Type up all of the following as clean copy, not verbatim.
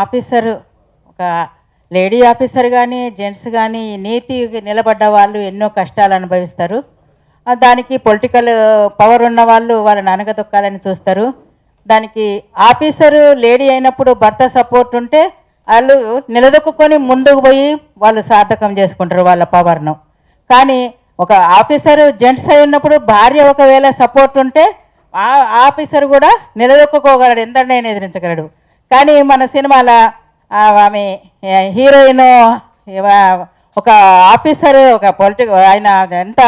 Officer, ఒక lady officer కానీ gents కానీ నీతి నిలబడ్డ వాళ్ళు ఎన్నో కష్టాలు అనుభవిస్తారు. దానికి పొలిటికల్ పవర్ ఉన్న వాళ్ళు వాళ్ళని అనగదొక్కాలని చూస్తారు. దానికి ఆఫీసరు లేడీ అయినప్పుడు భర్త సపోర్ట్ ఉంటే వాళ్ళు నిలదొక్కుని ముందుకు పోయి వాళ్ళు సార్థకం చేసుకుంటారు వాళ్ళ పవర్ను. కానీ ఒక ఆఫీసరు జెంట్స్ అయి ఉన్నప్పుడు భార్య ఒకవేళ సపోర్ట్ ఉంటే ఆ ఆఫీసర్ కూడా నిలదొక్కుకోగలడు, ఎందరినైనా ఎదిరించగలడు. కానీ మన సినిమాల ఆమె హీరోయిన్ ఒక ఆఫీసర్, ఒక ఆయన ఎంత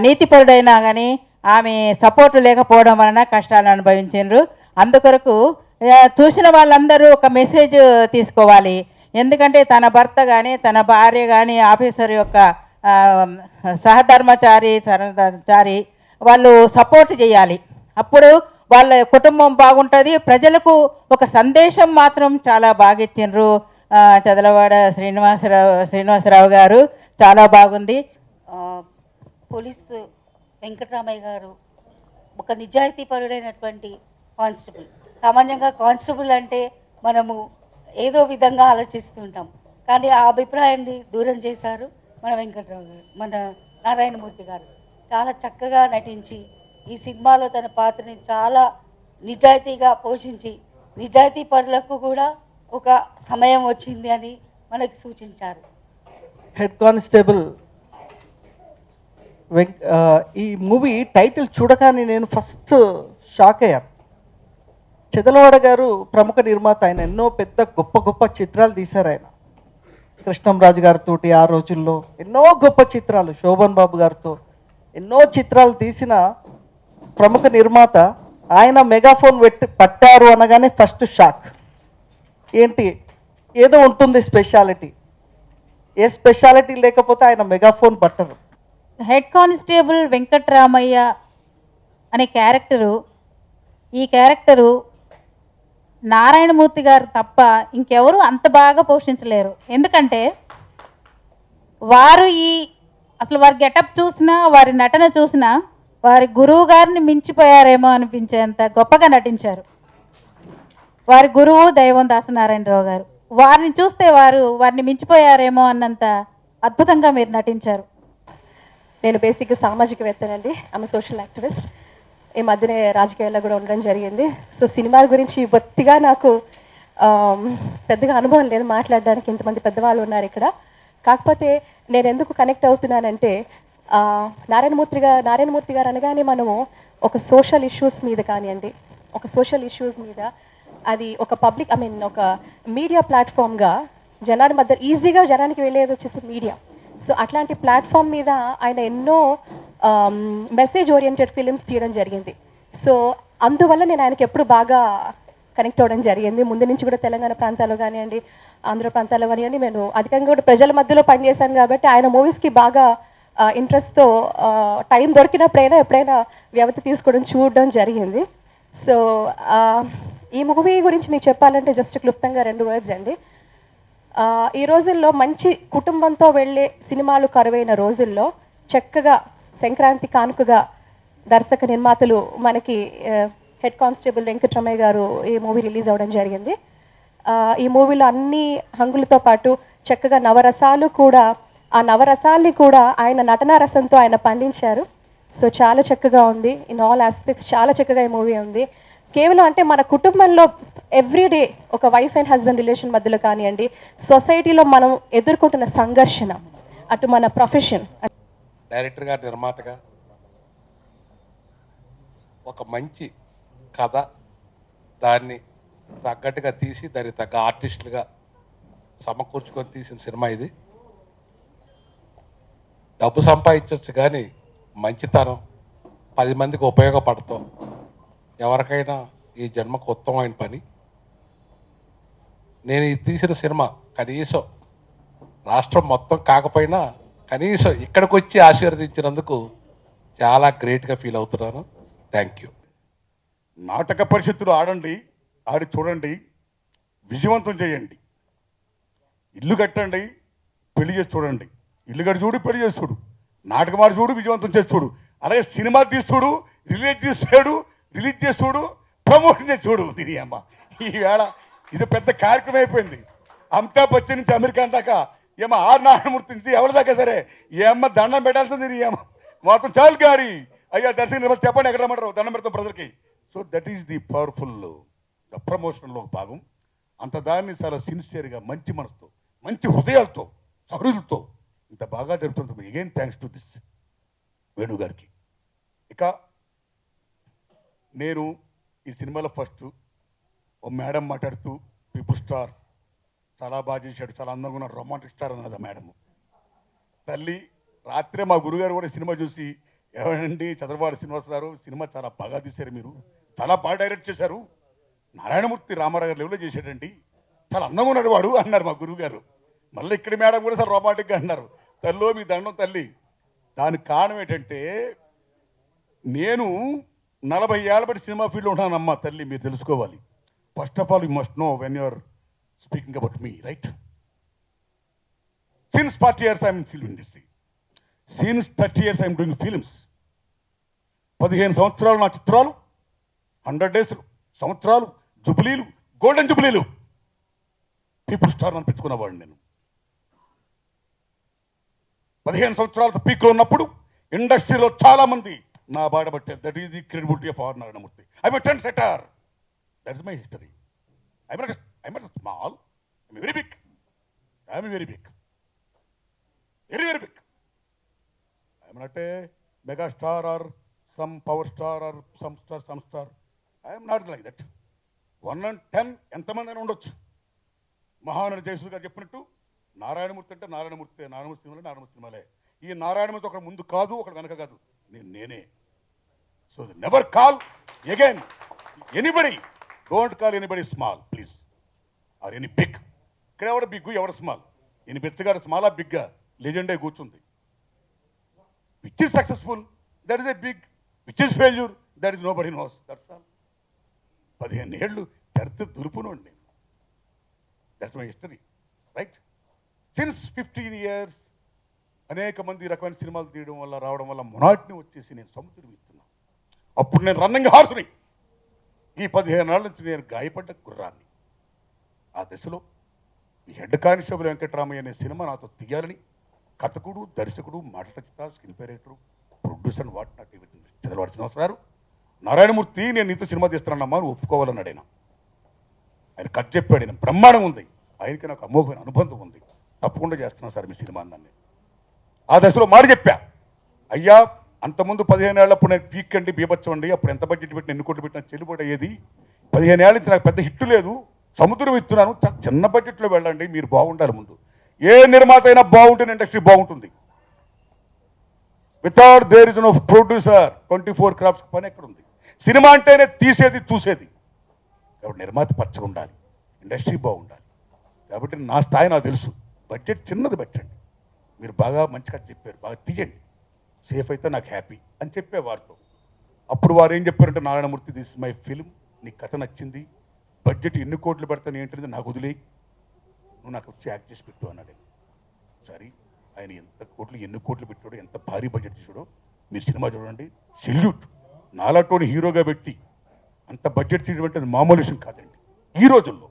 నీతిపరుడైనా కానీ ఆమె సపోర్ట్ లేకపోవడం వలన కష్టాలు అనుభవించారు. అందుకొరకు చూసిన వాళ్ళందరూ ఒక మెసేజ్ తీసుకోవాలి. ఎందుకంటే తన భర్త కానీ తన భార్య కానీ ఆఫీసర్ యొక్క సహధర్మచారి వాళ్ళు సపోర్ట్ చేయాలి. అప్పుడు వాళ్ళ కుటుంబం బాగుంటుంది. ప్రజలకు ఒక సందేశం మాత్రం చాలా బాగా ఇచ్చిండ్రు చదలవాడ శ్రీనివాసరావు గారు, చాలా బాగుంది. పోలీసు వెంకటరామయ్య గారు ఒక నిజాయితీపరుడైనటువంటి కానిస్టేబుల్. సామాన్యంగా కానిస్టేబుల్ అంటే మనము ఏదో విధంగా ఆలోచిస్తుంటాం, కానీ ఆ అభిప్రాయాన్ని దూరం చేశారు మన వెంకటరావు గారు, మన నారాయణమూర్తి గారు. చాలా చక్కగా నటించి ఈ సినిమాలో తన పాత్రని చాలా నిజాయితీగా పోషించి నిజాయితీ పరులకు కూడా ఒక సమయం వచ్చింది అని మనకు సూచించారు. హెడ్ కానిస్టేబుల్ ఈ మూవీ టైటిల్ చూడగానే నేను ఫస్ట్ షాక్ అయ్యాను. చెదలవాడ గారు ప్రముఖ నిర్మాత, ఆయన ఎన్నో పెద్ద గొప్ప గొప్ప చిత్రాలు తీశారు. ఆయన కృష్ణంరాజు గారితో ఆ రోజుల్లో ఎన్నో గొప్ప చిత్రాలు, శోభన్ బాబు గారితో ఎన్నో చిత్రాలు తీసిన ప్రముఖ నిర్మాత. ఆయన మెగాఫోన్ పట్టారు అనగానే ఫస్ట్ షాక్. ఏంటి, ఏదో ఉంటుంది స్పెషాలిటీ, ఏ స్పెషాలిటీ లేకపోతే ఆయన మెగాఫోన్ పట్టరు. హెడ్ కానిస్టేబుల్ వెంకటరామయ్య అనే క్యారెక్టరు, ఈ క్యారెక్టరు నారాయణమూర్తి గారు తప్ప ఇంకెవరు అంత బాగా పోషించలేరు. ఎందుకంటే వారు అసలు వారి గెటప్ చూసినా వారి నటన చూసినా వారి గురువు గారిని మించిపోయారేమో అనిపించేంత గొప్పగా నటించారు. వారి గురువు దైవం దాసనారాయణరావు గారు, వారిని చూస్తే వారిని మించిపోయారేమో అన్నంత అద్భుతంగా మీరు నటించారు. నేను బేసిక్గా సామాజికవేత్తనండి, ఆమె సోషల్ యాక్టివిస్ట్. ఈ మధ్యనే రాజకీయాల్లో కూడా ఉండడం జరిగింది. సో సినిమాల గురించి బొత్తిగా నాకు పెద్దగా అనుభవం లేదు మాట్లాడడానికి, ఇంతమంది పెద్దవాళ్ళు ఉన్నారు ఇక్కడ. కాకపోతే నేను ఎందుకు కనెక్ట్ అవుతున్నానంటే నారాయణమూర్తి గారు అనగానే మనము ఒక సోషల్ ఇష్యూస్ మీద కానివ్వండి, ఒక సోషల్ ఇష్యూస్ మీద అది ఒక పబ్లిక్ ఒక మీడియా ప్లాట్ఫామ్గా జనాల మధ్య ఈజీగా జనానికి వెళ్ళేది వచ్చేసి మీడియా. సో అట్లాంటి ప్లాట్ఫామ్ మీద ఆయన ఎన్నో మెసేజ్ ఓరియంటెడ్ ఫిలిమ్స్ తీయడం జరిగింది. సో అందువల్ల నేను ఆయనకి ఎప్పుడు బాగా కనెక్ట్ అవ్వడం జరిగింది. ముందు నుంచి కూడా తెలంగాణ ప్రాంతాల్లో కానివ్వండి, ఆంధ్ర ప్రాంతాల్లో కానివ్వండి, నేను అధికంగా కూడా ప్రజల మధ్యలో పనిచేశాను కాబట్టి ఆయన మూవీస్కి బాగా ఇంట్రెస్ట్తో టైం దొరికినప్పుడైనా ఎప్పుడైనా వ్యవధి తీసుకోవడం చూడడం జరిగింది. సో ఈ మూవీ గురించి మీకు చెప్పాలంటే జస్ట్ క్లుప్తంగా 2 వర్డ్స్ అండి. ఈ రోజుల్లో మంచి కుటుంబంతో వెళ్ళే సినిమాలు కరువైన రోజుల్లో చక్కగా సంక్రాంతి కానుకగా దర్శక నిర్మాతలు మనకి హెడ్ కానిస్టేబుల్ వెంకటరమయ్య గారు ఈ మూవీ రిలీజ్ అవ్వడం జరిగింది. ఈ మూవీలో అన్ని హంగులతో పాటు చక్కగా నవరసాలు కూడా, ఆ నవరసాల్ని కూడా ఆయన నటనా రసంతో ఆయన పండించారు. సో చాలా చక్కగా ఉంది, ఇన్ ఆల్ ఆస్పెక్ట్స్ చాలా చక్కగా ఈ మూవీ ఉంది. కేవలం అంటే మన కుటుంబంలో ఎవ్రీడే ఒక వైఫ్ అండ్ హస్బెండ్ రిలేషన్ మధ్యలో కానివ్వండి, సొసైటీలో మనం ఎదుర్కొంటున్న సంఘర్షణ, అటు మన ప్రొఫెషన్. డైరెక్టర్గా నిర్మాతగా ఒక మంచి కథ, దాన్ని తగ్గట్టుగా తీసి దానికి తగ్గ ఆర్టిస్టులుగా సమకూర్చుకొని తీసిన సినిమా ఇది. డబ్బు సంపాదించవచ్చు కానీ మంచితనం 10 మందికి ఉపయోగపడతాం ఎవరికైనా ఈ జన్మకు ఉత్తమమైన పని. నేను ఇది తీసిన సినిమా కనీసం రాష్ట్రం మొత్తం కాకపోయినా కనీసం ఇక్కడికి వచ్చి ఆశీర్వదించినందుకు చాలా గ్రేట్గా ఫీల్ అవుతున్నాను. Thank you. నాటక పరిషత్తులు ఆడండి, ఆడి చూడండి, విజయవంతం చేయండి. ఇల్లు కట్టండి, పెళ్లి చేసి చూడండి. ఇల్లు కట్టి చూడు, పెళ్లి చేసి చూడు, నాటకం ఆడి చూడు, విజయవంతం చేసి చూడు. అలాగే సినిమా తీసి చూడు, రిలీజ్ చేసి చూడు, ప్రమోషన్ చేసి చూడు. దీని అమ్మ ఈవేళ ఇది పెద్ద కార్యక్రమం అయిపోయింది. అమితాబ్ బచ్చన్ నుంచి అమెరికా దాకా ఏమో ఆర్ నారాయణమూర్తి నుంచి ఎవరి దాకా సరే ఏమ్మ దండం పెట్టాల్సింది ఏమో మొత్తం చాలు గారి అయ్యా దర్శనం చెప్పండి ఎక్కడ రమ్మంటారు దండం పెడతాం ప్రజలకి. So that is the powerful ప్రమోషన్లో ఒక భాగం. అంత దాన్ని చాలా సిన్సియర్గా మంచి మనసుతో మంచి హృదయాలతో సహృదులతో ఇంత బాగా జరుగుతుంది. Again thanks to this Venu గారికి. ఇక నేను ఈ సినిమాలో ఫస్ట్ ఓ మేడం మాట్లాడుతూ పీపుల్ స్టార్ చాలా బాగా చేశాడు, చాలా అందంగా ఉన్నాడు, రొమాంటిక్ స్టార్ అన్నది మేడం. తల్లి రాత్రే మా గురుగారు కూడా సినిమా చూసి ఏమండి చంద్రబాబు శ్రీనివాసరావు సినిమా చాలా బాగా తీశారు, మీరు చాలా బాగా డైరెక్ట్ చేశారు, నారాయణమూర్తి రామారావు గారు లెవెల్లో చేశాడండి, చాలా అందంగా ఉన్నాడు వాడు అన్నారు మా గురువుగారు. మళ్ళీ ఇక్కడ మేడం కూడా చాలా రొమాంటిక్గా అన్నారు. తల్లో మీ దండం తల్లి. దానికి కారణం ఏంటంటే నేను 40 ఏళ్ళ బట్టి సినిమా ఫీల్డ్లో ఉన్నానమ్మా తల్లి, మీరు తెలుసుకోవాలి. First of all you must know when you're speaking about me, right? Since 40 years I'm in film industry, since 30 years I'm doing films. 15 సంవత్సరాలు నా చిత్రాలు 100 days సంవత్సరాలు, జుబిలీలు, గోల్డెన్ జుబిలీలు, పీపుల్ స్టార్ అనిపించుకున్నవాడిని నేను. 15 సంవత్సరాలతో పీక్లో ఉన్నప్పుడు ఇండస్ట్రీలో చాలా మంది నా బాట పట్టారు. That is the credibility of R Narayana Murthy. I'm a trend setter. That is my history. I'm not small, I'm very big. I'm very big, very very big. I'm not a mega star or some power star or some star. I'm not like that. 1 and 10 ఎంతమంది అయినా ఉండొచ్చు. మహానటి జయసూరి గారు చెప్పినట్టు నారాయణమూర్తి అంటే నారాయణమూర్తి సినిమాలే. ఈ నారాయణమూర్తి ఒకటి ముందు కాదు, ఒకటి వెనక కాదు, నేనే. So never call again anybody, don't call anybody small please, or any big. ఇక్కడ ఎవరు బిగ్, ఎవరు స్మాల్? ఈయన బెచ్చగాడు స్మాలా బిగ్గా లెజెండే కూర్చుంది. Which is successful, that is a big. Which is failure, that is nobody knows. That's all. 15 ఏళ్ళు తెరత దులుపునండి. That's my history, right? Since 15 years అనేక మంది ఈ రకమైన సినిమాలు తీయడం వల్ల రావడం వల్ల మొనాటిని వచ్చేసి నేను సముద్రం ఇస్తున్నాను. అప్పుడు నేను రన్నింగ్ హార్స్ని. ఈ 15 ఏళ్ళ నుంచి నేను గాయపడ్డ గుర్రాన్ని. ఆ దశలో ఈ హెడ్ కానిస్టేబుల్ వెంకటరామయ్య అనే సినిమా నాతో తీయాలని కథకుడు, దర్శకుడు, మాట రచయిత, స్క్రీన్ డైరెక్టరు, ప్రొడ్యూసర్ వాటి నా టీవీ చంద్రబాబు శ్రీనివాసరావు నారాయణమూర్తి నేను నీతో సినిమా తీస్తున్నానమ్మా, నువ్వు ఒప్పుకోవాలన్నాడు ఆయన. ఆయన కథ చెప్పాడు, ఆయన బ్రహ్మాండం ఉంది, ఆయనకి నాకు అమోఘమైన అనుబంధం ఉంది, తప్పకుండా చేస్తున్నాను సార్ మీ సినిమా అన్నాను. ఆ దశలో మాట చెప్పా, అయ్యా అంతకుముందు 15 ఏళ్ళప్పుడు నేను పీక్ అండి, బీభత్సం అండి, అప్పుడు ఎంత బడ్జెట్ పెట్టిన, ఎన్ని కోట్లు పెట్టినా చెల్లుబాటు అయ్యేది. 15 ఏళ్ళ నుంచి నాకు పెద్ద హిట్ లేదు, సముద్రం ఇస్తున్నాను, చిన్న బడ్జెట్లో వెళ్ళండి, మీరు బాగుండాలి. ముందు ఏ నిర్మాత అయినా బాగుంటేనే ఇండస్ట్రీ బాగుంటుంది. Without there is no producer 24 crafts పని ఎక్కడ ఉంది? సినిమా అంటేనే తీసేది చూసేది. కాబట్టి నిర్మాత పచ్చగా ఉండాలి, ఇండస్ట్రీ బాగుండాలి. కాబట్టి నా స్థాయి నాకు తెలుసు, బడ్జెట్ చిన్నది పెట్టండి, మీరు బాగా మంచి కథ చెప్పారు, బాగా తీయండి, సేఫ్ అయితే నాకు హ్యాపీ అని చెప్పే వారితో. అప్పుడు వారు ఏం చెప్పారంటే, నారాయణమూర్తి దిస్ మై ఫిల్మ్, నీ కథ నచ్చింది, బడ్జెట్ ఎన్ని కోట్లు పెడతాను ఏంటిది నాకు వదిలేయి, నువ్వు నాకు వచ్చి యాక్ట్ చేసి పెట్టు అన్నాడు. సరే, ఆయన ఎన్ని కోట్లు పెట్టాడో, ఎంత భారీ బడ్జెట్ తీసాడో మీరు సినిమా చూడండి, సెల్యూట్. నాలాటోని హీరోగా పెట్టి అంత బడ్జెట్ తీయడం అంటే అది మామూలు విషయం కాదండి. ఈ రోజుల్లో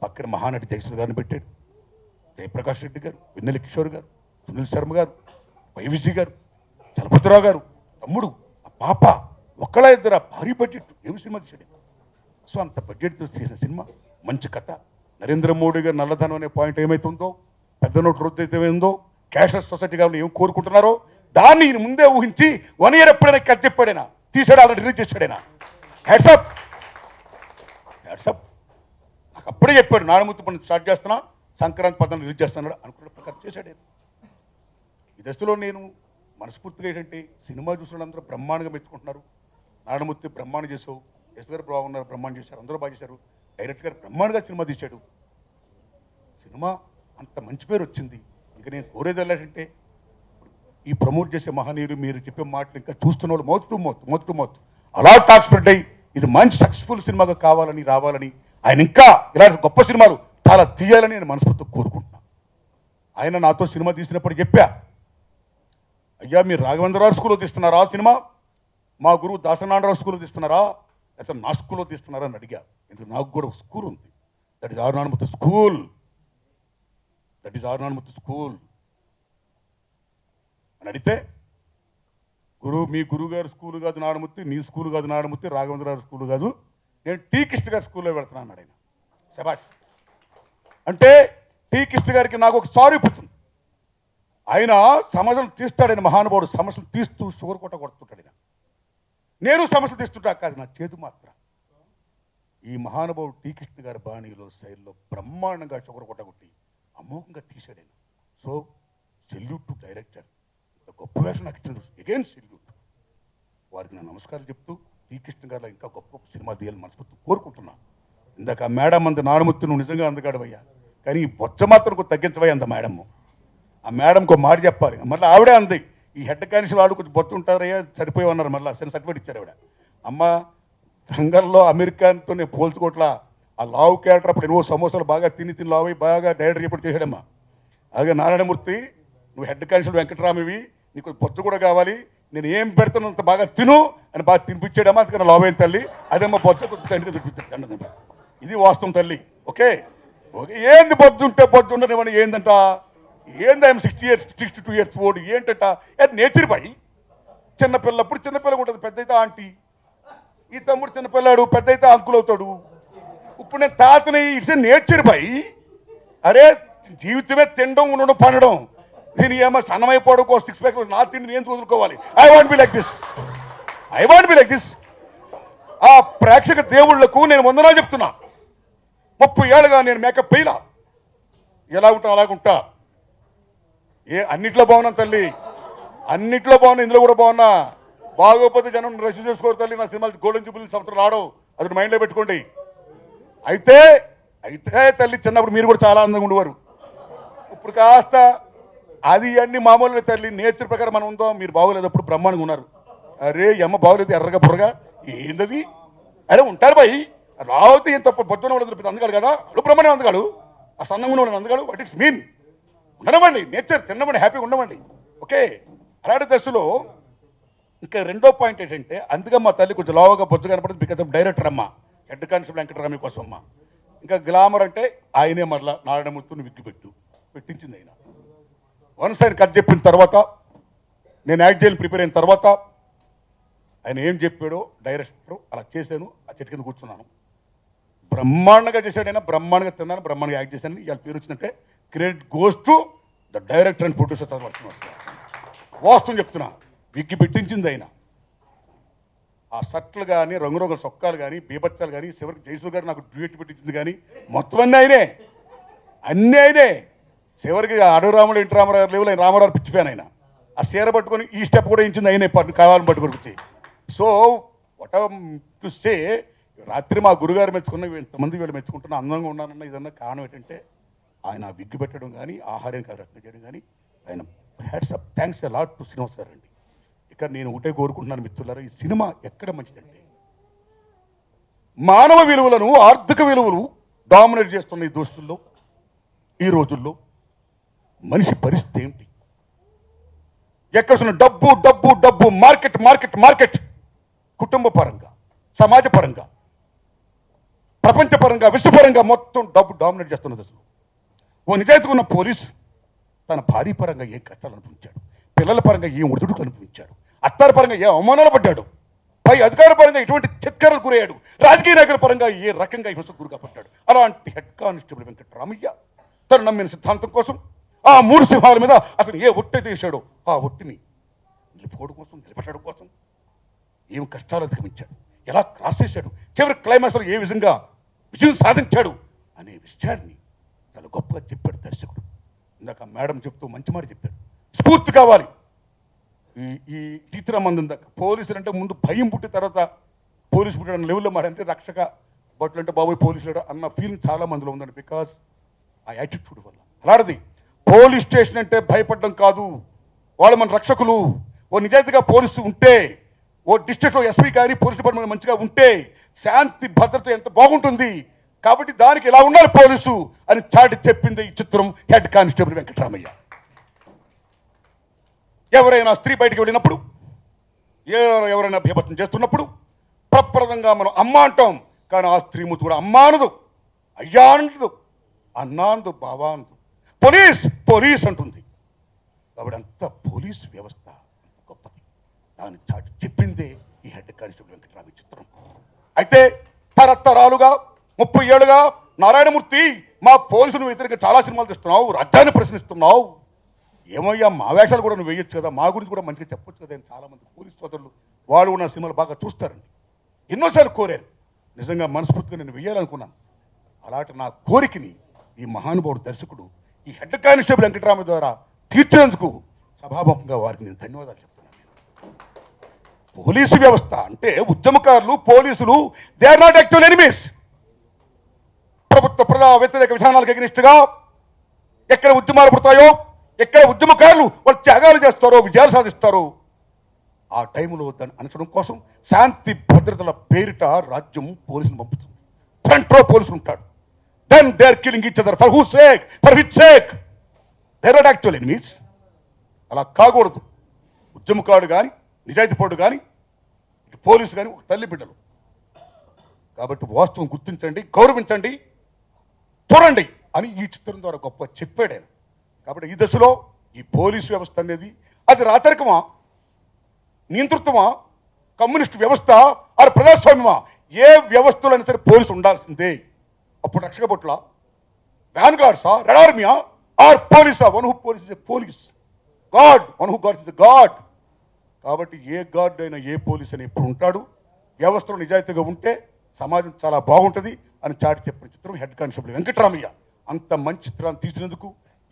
పక్కన మహానటి జయసూరి గారిని పెట్టాడు, జయప్రకాష్ రెడ్డి గారు, వెన్నెల కిషోర్ గారు, సునీల్ శర్మ గారు, వైవిసి గారు, చలపతిరావు గారు, తమ్ముడు, ఆ పాప, ఒక్కళ్ళ ఇద్దరు భారీ బడ్జెట్ ఏమి సినిమా తీసాడు. సో అంత బడ్జెట్తో చేసిన సినిమా, మంచి కథ. నరేంద్ర మోడీ గారు నల్లధనం అనే పాయింట్ ఏమైతుందో, పెద్ద నోటు రద్దు అయితే ఏమైందో, క్యాష్లెస్ సొసైటీ కావాలని ఏం కోరుకుంటున్నారో దాన్ని ఈయన ముందే ఊహించి 1 year ఎప్పుడైనా కథ చెప్పాడైనా, తీసాడు, ఆల్రెడీ రిలీజ్ చేశాడైనా. హ్యాట్సప్. నాకు అప్పుడే చెప్పాడు, నారాయణమూర్తి పని స్టార్ట్ చేస్తున్నా, సంక్రాంతి 14 రిలీజ్ చేస్తున్నాడు అనుకున్న ప్రకారం చేశాడు. ఈ దశలో నేను మనస్ఫూర్తిగా ఏంటంటే, సినిమా చూసిన అందరూ బ్రహ్మాండంగా మెచ్చుకుంటున్నారు. నారాయణమూర్తి బ్రహ్మాండం చేసావు, ఎస్ గారు బాగున్నారు, బ్రహ్మాండం చేశారు, అందరూ బాగా చేశారు, డైరెక్టర్ గారు బ్రహ్మాండంగా సినిమా తీశాడు. సినిమా అంత మంచి పేరు వచ్చింది. ఇంకా నేను కోరేది ఏంటంటే, ఈ ప్రమోట్ చేసే మహనీయులు మీరు చెప్పే మాటలు ఇంకా చూస్తున్న వాళ్ళు మౌత్ టు మౌత్ అలా టాక్ స్ప్రెడ్ అయ్యి ఇది మంచి సక్సెస్ఫుల్ సినిమాగా కావాలని, రావాలని, ఆయన ఇంకా ఇలాంటి గొప్ప సినిమాలు చాలా తీయాలని నేను మనస్ఫూర్తిగా కోరుకుంటున్నాను. ఆయన నాతో సినిమా తీసినప్పుడు చెప్పా, అయ్యా మీరు రాఘవేంద్రరావు స్కూల్లో తీస్తున్నారా సినిమా, మా గురువు దాసనారాయణరావు స్కూల్లో తీస్తున్నారా, లేకపోతే నా స్కూల్లో తీస్తున్నారా అని అడిగా. ఎందుకంటే నాకు కూడా ఒక స్కూల్ ఉంది, దట్ ఈస్ ఆర్ నానుమతి స్కూల్. దట్ ఈస్ ఆర్ నానుమతి స్కూల్ అని అడిగితే, మీ గురువు గారి స్కూల్ కాదు నానుమతి, నీ స్కూల్ కాదు నానుమతి, రాఘవేంద్రరావు స్కూల్ కాదు, నేను టీ కిష్ట గారి స్కూల్లో వెళ్తున్నాను అన్నాడు ఆయన. శబాష్. అంటే టీ కిష్ట గారికి నాకు ఒక సారీ పుచ్చింది. ఆయన సమస్యలు తీస్తాడని మహానుభావుడు, సమస్యలు తీస్తూ షుగర్ కొట్ట కొడుతుంటాడు ఆయన. నేను సమస్యలు తీస్తుంటా కాదు, నా చేతు మాత్రం. ఈ మహానుభావుడు టీ కృష్ణ గారి బాణీలో శైలిలో బ్రహ్మాండంగా షుగర్ కొట్టగొట్టి అమోఘంగా తీశాడు ఆయన. So salute to director. గొప్ప వేషం నాకు ఇచ్చింది. Again salute. వారికి నా నమస్కారం చెప్తూ టీ కృష్ణ గారిలో ఇంకా గొప్ప గొప్ప సినిమా తీయాలని మనస్ఫూర్తి కోరుకుంటున్నా. ఇందాక మేడం అంత నానుమతి నువ్వు నిజంగా అందగాడవయ్యా, కానీ ఈ బొచ్చ మాత్రం కొంచెం తగ్గించవయ్యా అంత మేడమ్. ఆ మేడంకు మాట చెప్పాలి. మళ్ళీ ఆవిడే అంది, ఈ హెడ్ కానిస్టేబుల్ వాడు కొంచెం బొచ్చు ఉంటారయ్యా, సరిపోయి ఉన్నారు. మళ్ళీ సర్టిఫికేట్ ఇచ్చారు ఆవిడ. అమ్మ సంఘంలో అమెరికాతో నేను పోల్చుకోవట్లా. ఆ లావు క్యారెక్టర్ అప్పుడు ఎన్నో సమోసాలు బాగా తిని లావు బాగా డైరెక్టర్ ఎప్పుడు చేశాడమ్మా. అలాగే నారాయణమూర్తి, నువ్వు హెడ్ కానిస్టేబుల్ వెంకటరామివి, నీకు బొచ్చు కూడా కావాలి, నేను ఏం పెడతాను అంత బాగా తిను అని బాగా తినిపించాడమ్మా. అందుకని లావు అయిన తల్లి అదేమ్మా బొచ్చు కొంచెం తండ్రి తినిపించాడు. ఇది వాస్తవం తల్లి. Okay okay. ఏంది బొచ్చు ఉంటే బొచ్చు ఉండనివ్వండి. ఏందంట ఏంది ఐఎమ్ 60 years 62 years ఓల్డ్ ఏంటట, అది నేచర్ బై. చిన్నపిల్లప్పుడు చిన్నపిల్లగా ఉంటుంది, పెద్ద అయితే ఆంటీ. ఈ తమ్ముడు చిన్నపిల్లాడు, పెద్ద అయితే అంకుల్ అవుతాడు. ఇప్పుడు నేను తాతని, ఇట్స్ నేచర్ బై. అరే జీవితమే తినడం ఉండడం పండడం. దీని ఏమో సన్నమైపోవడం కోసం 6 pack నా తిండి నేను వదులుకోవాలి. I want be like this. I want be like this. ఆ ప్రేక్షక దేవుళ్లకు నేను వందనాలు చెప్తున్నా. 30 ఏళ్ళుగా నేను మేకప్ పెయిలా. ఎలా ఉంటా అలాగుంటా. అన్నిట్లో బాగున్నాను తల్లి, అన్నిట్లో బాగున్నా, ఇందులో కూడా బాగున్నా. బాగోపోతే జనం రిసీవ్ చేసుకోరు తల్లి. నా సినిమాలు గోల్డెన్ జూబ్లీ సంవత్సరం రావడం అది మైండ్లో పెట్టుకోండి. అయితే అయితే తల్లి చిన్నప్పుడు మీరు కూడా చాలా అందంగా ఉండేవారు. ఇప్పుడు కాస్త అది అన్ని మామూలుగా తల్లి. నేచర్ ప్రకారం మనం ఉందాం. మీరు బాగోలేదు, అప్పుడు బ్రహ్మాండంగా ఉన్నారు. అరే అమ్మ బాగోలేదు, ఎర్రగా బుర్రగా ఏంటది. అరే ఉంటారు బాయ్, రావుతే ఏం తప్ప పొద్దున ఉండదు అందగాడు కదా, అప్పుడు బ్రహ్మాండం అందగాడు. ఆ సన్నంగా ఉండడం అందగాడు. వాట్ ఇట్స్ మీన్ ఉండమండి, నేచర్ తిన్నమండి, హ్యాపీగా ఉండమండి. ఓకే. అలాంటి దశలో ఇంకా రెండో పాయింట్ ఏంటంటే, అందుకే మా తల్లి కొంచెం లావుగా బొచ్చు కనపడుతుంది. బికాజ్ ఆఫ్ డైరెక్టర్ అమ్మ, హెడ్ కానిస్టేబుల్ వెంకటరామి కోసం అమ్మ. ఇంకా గ్లామర్ అంటే ఆయనే మరలా నారాయణమూర్తిని విగ్గి పెట్టించింది ఆయన. వన్స్ ఆయన కథ చెప్పిన తర్వాత, నేను యాక్ట్ చేయాలని ప్రిపేర్ అయిన తర్వాత ఆయన ఏం చెప్పాడో డైరెక్టర్ అలా చేశాను. ఆ చెట్టు కింద కూర్చున్నాను. బ్రహ్మాండంగా చేశాడు ఆయన, బ్రహ్మాండంగా తిన్నాను, బ్రహ్మాండంగా యాక్ట్ చేశాను. ఇవాళ పేరు వచ్చినట్టే credit goes to the director and producer. వాస్తవం చెప్తున్నా, విగ్గి పెట్టించింది ఆయన. ఆ షర్ట్లు కానీ, రంగురంగుల సొక్కాలు కానీ, బీభత్సాలు కానీ, చివరికి జయసూర్ గారు నాకు డ్యూయట్ పెట్టించింది కానీ, మొత్తం అన్నీ ఆయనే, అన్నీ ఆయనే. చివరికి అడవురాముడు ఎన్టీ రామారావు లేవులు ఆయన రామారావు పిచ్చిపోయాను ఆయన. ఆ చీర పట్టుకొని ఈ స్టెప్ కూడా ఇచ్చింది ఆయనే, కావాలని పట్టుకొని వచ్చి. సో వాట్ టు సే, రాత్రి మా గురుగారు మెచ్చుకున్న ఇంతమంది వీళ్ళు మెచ్చుకుంటున్న అందంగా ఉన్నానన్న ఇదన్నా కారణం ఏంటంటే ఆయన విగ్గు పెట్టడం కానీ, ఆహారం రచన చేయడం కానీ, ఆయన hats up, thanks a lot to Srinivas గారు అండి. ఇక్కడ నేను ఒకటే కోరుకుంటున్నాను మిత్రులారా, ఈ సినిమా ఎక్కడ మంచిదంటే మానవ విలువలను, ఆర్థిక విలువలు డామినేట్ చేస్తున్న ఈ దోస్తుల్లో, ఈ రోజుల్లో మనిషి పరిస్థితి ఏంటి? ఎక్కడ డబ్బు డబ్బు డబ్బు, మార్కెట్ మార్కెట్ మార్కెట్, కుటుంబ పరంగా, సమాజ పరంగా, ప్రపంచ పరంగా, విశ్వపరంగా మొత్తం డబ్బు డామినేట్ చేస్తున్న దశలో ఓ నిజాయితీ ఉన్న పోలీసు తన భార్య పరంగా ఏ కష్టాలు అనుభవించాడు, పిల్లల పరంగా ఏ ఒడిదుడుకు అనుభవించాడు, అత్తారి పరంగా ఏ అవమానాలు పడ్డాడు, పై అధికార పరంగా ఎటువంటి చక్కెరలు గురయ్యాడు, రాజకీయ నాయకుల పరంగా ఏ రకంగా హింసకు గురిగా పడ్డాడు. అలాంటి హెడ్ కానిస్టేబుల్ వెంకటరామయ్య తను నమ్మిన సిద్ధాంతం కోసం ఆ 3 సింహాల మీద అతను ఏ ఒట్టైతే వేశాడో ఆ ఒట్టిని నిలుపుకోవడం కోసం, నిలబెట్టడం కోసం ఏం కష్టాలు అధిగమించాడు, ఎలా క్రాస్ చేశాడు, చివరి క్లైమాక్స్లో ఏ విధంగా విజయం సాధించాడు అనే విషయాన్ని చాలా గొప్పగా చెప్పాడు దర్శకుడు. ఇందాక మేడం చెప్తూ మంచి మాట చెప్పాడు. స్ఫూర్తి కావాలి. ఈ టీచరమ్మంది దాకా పోలీసులు అంటే ముందు భయం పుట్టిన తర్వాత పోలీసు పుట్టడం లెవెల్లో మాడంటే రక్షక బట్టలు అంటే బాబోయ్ పోలీసులు అన్న ఫీలింగ్ చాలా మందిలో ఉందండి. బికాస్ ఆ యాటిట్యూడ్ వల్ల. అలాంటిది పోలీస్ స్టేషన్ అంటే భయపడడం కాదు, వాళ్ళు మన రక్షకులు. ఓ నిజాయితీగా పోలీసు ఉంటే, ఓ డిస్ట్రిక్ట్లో ఎస్పీ కానీ పోలీస్ డిపార్ట్మెంట్ మంచిగా ఉంటే శాంతి భద్రత ఎంత బాగుంటుంది. కాబట్టి దానికి ఎలా ఉండాలి పోలీసు అని చాటి చెప్పింది ఈ చిత్రం హెడ్ కానిస్టేబుల్ వెంకటరామయ్య. ఎవరైనా స్త్రీ బయటికి వెళ్ళినప్పుడు, ఎవరైనా బీభత్సం చేస్తున్నప్పుడు ప్రప్రదంగా మనం అమ్మ అంటాం, కానీ ఆ స్త్రీ మూతి కూడా అమ్మ అనదు. అయ్యా అంటదు, అన్నా అందు, బావా అందు, పోలీస్ పోలీస్ అంటుంది. కాబట్టి అంత పోలీసు వ్యవస్థ గొప్పది. దాన్ని చాటి చెప్పిందే ఈ హెడ్ కానిస్టేబుల్ వెంకటరామయ్య చిత్రం. అయితే తరతరాలుగా 30 ఏళ్ళుగా నారాయణమూర్తి మా పోలీసులు వ్యతిరేకంగా చాలా సినిమాలు తీస్తున్నావు, రాజ్యాన్ని ప్రశ్నిస్తున్నావు, ఏమయ్యా మా వేషాలు కూడా నువ్వు వేయొచ్చు కదా, మా గురించి కూడా మంచిగా చెప్పొచ్చు కదా అని చాలామంది పోలీసు సోదరులు వాళ్ళు ఉన్న సినిమాలు బాగా చూస్తారండి. ఎన్నోసార్లు కోరారు, నిజంగా మనస్ఫూర్తిగా నేను వేయాలనుకున్నాను. అలాంటి నా కోరికని ఈ మహానుభావుడు దర్శకుడు ఈ హెడ్ కానిస్టేబుల్ వెంకటరామయ్య ద్వారా తీర్చినందుకు సభాముఖంగా వారికి నేను ధన్యవాదాలు చెప్తున్నాను. పోలీసు వ్యవస్థ అంటే ఉద్యమకారులు, పోలీసులు, they are not actual enemies. ప్రభుత్వ ప్రజా వ్యతిరేక విధానాలకు ఎగ్నిస్ట్గా ఎక్కడ ఉద్యమాలు పుడతాయో, ఎక్కడ ఉద్యమకారులు వాళ్ళు త్యాగాలు చేస్తారో, విజయాలు సాధిస్తారో, ఆ టైంలో దాన్ని అనచడం కోసం శాంతి భద్రతల పేరిట రాజ్యం పోలీసులు పంపుతుంది. ఫ్రంట్ రో పోలీసులు ఉంటాడు. Then they are killing each other for who sake, for which sake? They are not actual enemies. అలా కాకూడదు. ఉద్యమకారుడు కానీ, నిజాయితీపరుడు కానీ, ఇటు పోలీసు కానీ ఒక తల్లి బిడ్డలు. కాబట్టి వాస్తవం గుర్తించండి, గౌరవించండి, చూడండి అని ఈ చిత్రం ద్వారా గొప్ప చెప్పాడు ఆయన. కాబట్టి ఈ దశలో ఈ పోలీసు వ్యవస్థ అనేది అది రాచరికమా, నియంతృత్వమా, కమ్యూనిస్ట్ వ్యవస్థ, అది ప్రజాస్వామ్యమా? ఏ వ్యవస్థలో అయినా సరే పోలీసు ఉండాల్సిందే. అప్పుడు రక్షక బొట్ల, వ్యాన్ గార్డ్సా, రెడ్ ఆర్మీయా, ఆర్ పోలీసా? One who police is a police, god, one who god is a god. కాబట్టి ఏ గాడ్ అయినా ఏ పోలీస్ అని ఎప్పుడు ఉంటాడు. వ్యవస్థలో నిజాయితీగా ఉంటే సమాజం చాలా బాగుంటుంది అని చాటి చెప్పిన చిత్రం హెడ్ కానిస్టేబుల్ వెంకటరామయ్య. అంత మంచి చిత్రాన్ని తీసినందుకు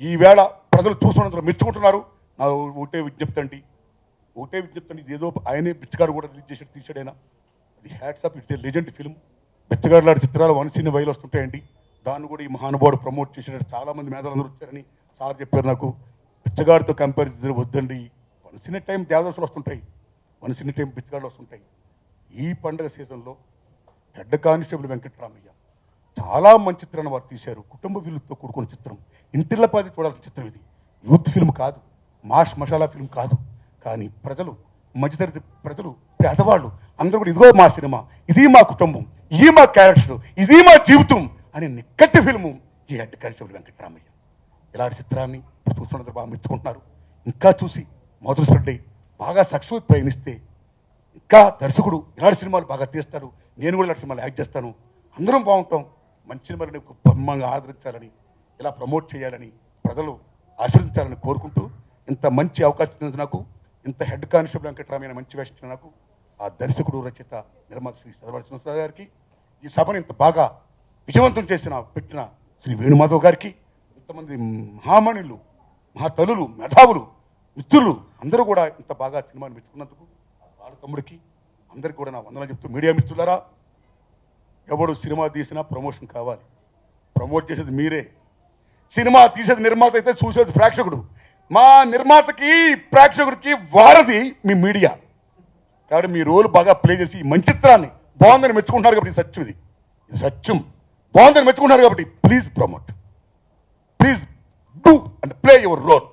ఈవేళ ప్రజలు చూసినందుకు మెచ్చుకుంటున్నారు. నా ఒకటే విజ్ఞప్తి అండి, ఇది ఏదో ఆయనే బిచ్చగాడు కూడా రిలీజ్ చేసి తీసాడైనా, అది hats off, it's a legend film. బిచ్చగాడు లాంటి చిత్రాలు వన్ సీన్ వైలు వస్తుంటాయండి. దాన్ని కూడా ఈ మహానుభావుడు ప్రమోట్ చేసినట్టు చాలామంది మేధావులందరూ వచ్చారని సార్ చెప్పారు నాకు. బిచ్చగాడితో కంపారిజన్ వద్దండి. వన్ సీన్ టైం దేవదాసులు వస్తుంటాయి, వన్ సీన్ టైం బిచ్చగాడులు వస్తుంటాయి. ఈ పండుగ సీజన్లో హెడ్ కానిస్టేబుల్ వెంకటరామయ్య చాలా మంచి చిత్రాన్ని వారు తీశారు. కుటుంబ విలువతో కూడుకున్న చిత్రం, ఇంటిల్లపాది చూడాల్సిన చిత్రం. ఇది యూత్ ఫిల్మ్ కాదు, మాస్ మసాలా ఫిల్మ్ కాదు. కానీ ప్రజలు, మధ్యతరగతి ప్రజలు, పేదవాళ్ళు అందరూ కూడా ఇదిగో మా సినిమా, ఇది మా కుటుంబం, ఇది మా క్యారెక్టర్, ఇది మా జీవితం అనే నిక్కట్టి ఫిల్ము ఈ హెడ్ కానిస్టేబుల్ వెంకటరామయ్య. ఇలాంటి చిత్రాన్ని చూస్తున్నందుకు బాగా మెచ్చుకుంటున్నారు. ఇంకా చూసి మొదలు పడ్డాయి బాగా సక్సెస్ ప్రయాణిస్తే ఇంకా దర్శకుడు ఇలాంటి సినిమాలు బాగా తీస్తాడు, నేను కూడా ఇలాంటి సినిమాలు యాక్ట్ చేస్తాను, అందరం బాగుంటాం. మంచి సినిమాలని బ్రహ్మంగా ఆదరించాలని, ఇలా ప్రమోట్ చేయాలని, ప్రజలు ఆశీర్వదించాలని కోరుకుంటూ, ఇంత మంచి అవకాశం ఇచ్చినందుకు నాకు, ఇంత హెడ్ కానిస్టేబుల్ వెంకటరామయ్య మంచి వేషం ఇచ్చిన నాకు, ఆ దర్శకుడు, రచయిత, నిర్మాత శ్రీ చదవాడి శ్రీనివాసరావు గారికి, ఈ సభను ఇంత బాగా విజయవంతం పెట్టిన శ్రీ వేణుమాధవ్ గారికి, ఇంతమంది మహామణులు, మహాతలులు, మేధావులు, మిత్రులు అందరూ కూడా ఇంత బాగా సినిమాని మెచ్చుకున్నందుకు వాళ్ళ తమ్ముడికి అందరికీ కూడా నా వందనాలు చెప్తూ, మీడియా మిత్రులారా, ఎవడు సినిమా తీసినా ప్రమోషన్ కావాలి. ప్రమోట్ చేసేది మీరే. సినిమా తీసేది నిర్మాత అయితే చూసేది ప్రేక్షకుడు. మా నిర్మాతకి, ప్రేక్షకుడికి వారధి మీ మీడియా. కాబట్టి మీ రోల్ బాగా ప్లే చేసి ఈ మంచి చిత్రాన్ని బాగుందని మెచ్చుకుంటున్నారు కాబట్టి సత్యం, ఇది సత్యం, బాగుందని మెచ్చుకుంటున్నారు కాబట్టి please promote, please do and play your role.